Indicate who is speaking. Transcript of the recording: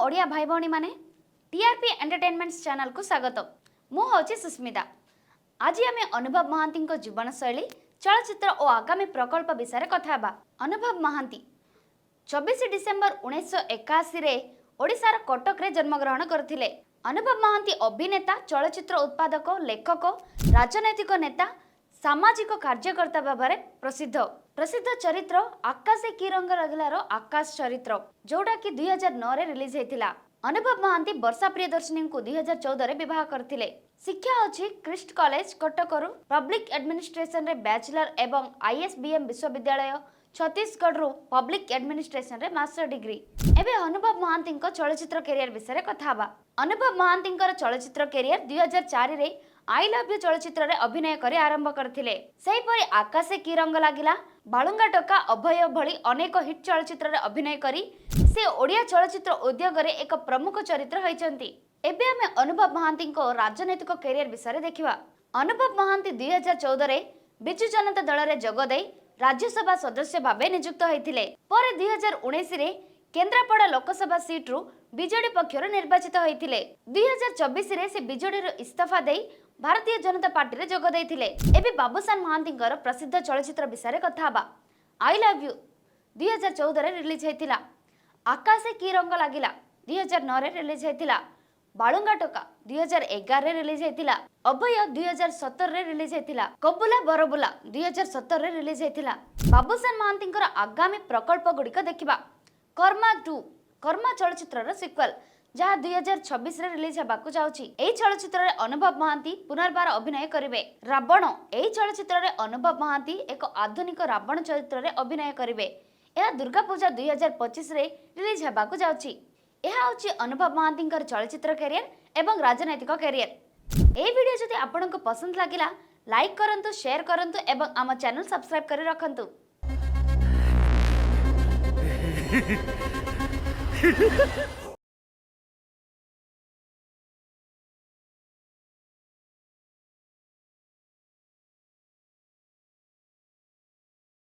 Speaker 1: ओडिया भाई भौणी माने TRP entertainment channel को स्वागत। मु होची सुस्मिता। आज आमे अनुभव महांती जीवन शैली चलचित्र और आगामी प्रकल्प विषय कथा बा। अनुभव महांती 24 डिसेम्बर 1981 रे ओडिशार कटक रे जन्मग्रहण करथिले। अनुभव महांती अभिनेता, चलचित्र उत्पादक, लेखक, राजनैतिक नेता, सामाजिक कार्यकर्ता भाव प्रसिद्ध चरित्र आकाशे की रंग रगिलार आकाश चरित्र जोटा कि 2009 रे रिलीज हेतिला। अनुभव महांती वर्षा प्रियदर्शनी को 2014 रे विवाह करथिले। शिक्षा अछि क्रिस्ट कॉलेज कटकरू पब्लिक एडमिनिस्ट्रेशन रे बैचलर एवं आईएसबीएम विश्वविद्यालय छत्तीसगढ़ रु पब्लिक एडमिनिस्ट्रेशन रे मास्टर डिग्री। एबे अनुभव महांती चलचित्र कैरियर विषय कथा बा। अनुभव महांती चलचित्र कैरियर 2004 रे आई लव यू चलचित्र रे अभिनय करे आरंभ करथिले। सेही परि आकाशे की रंग लागिला, बालुंगा टोका, अभय भली अनेक हिट चलचित्र रे अभिनय करी से ओडिया चलचित्र उद्योग रे एक प्रमुख चरित्र होइचंती। एबे हमें अनुभव महांती को राजनैतिक कैरियर विषय देखिबा। अनुभव महांती 2014 रे बिजु जनता दल रे जोग देई राज्यसभा सदस्य भाबे नियुक्त होइथिले। पर 2019 रे केन्द्रापड़ा लोकसभा सीट रु बीजेडी पक्षर निर्वाचित होइथिले। 2024 रे से बीजेडी रो इस्तीफा देई भारतीय जनता पार्टी रे जोग देइथिले। एबे बाबूसान महांती प्रसिद्ध चलचित्र विषय कथा बा। आई लव यू 2014 रे रिलीज हेतिला। आकाशे की रंग लागिला 2009 रे रिलीज हेतिला। बालुंगा टोका 2011 रे रिलीज हेतिला। अभय 2017 रे रिलीज हेतिला। कबुला बरबुला 2017 रे रिलीज हेतिला। बाबूसान महांती आगामी प्रकल्प गुड़िक देखिबा। कर्मा 2 कर्मा चलचित्र सिक्वल जहाँ 2026 रे रिलीज हेबाकु जाउची। एही चलचित्र रे अनुभव महांती पुनर्बार अभिनय करिवे। रावण एही चलचित्र रे अनुभव महांती एक आधुनिक रावण चरित्र रे अभिनय करिवे। यह दुर्गा पूजा 2025 रे रिलीज हेबाकु जाउची। यह होची अनुभव महांती चलचित्र कैरियर एवं राजनैतिक कैरियर। एही वीडियो जदि आपनको पसंद लागिला लाइक करंतु, शेयर करंतु एवं आम चैनल सब्सक्राइब करि रखंतु।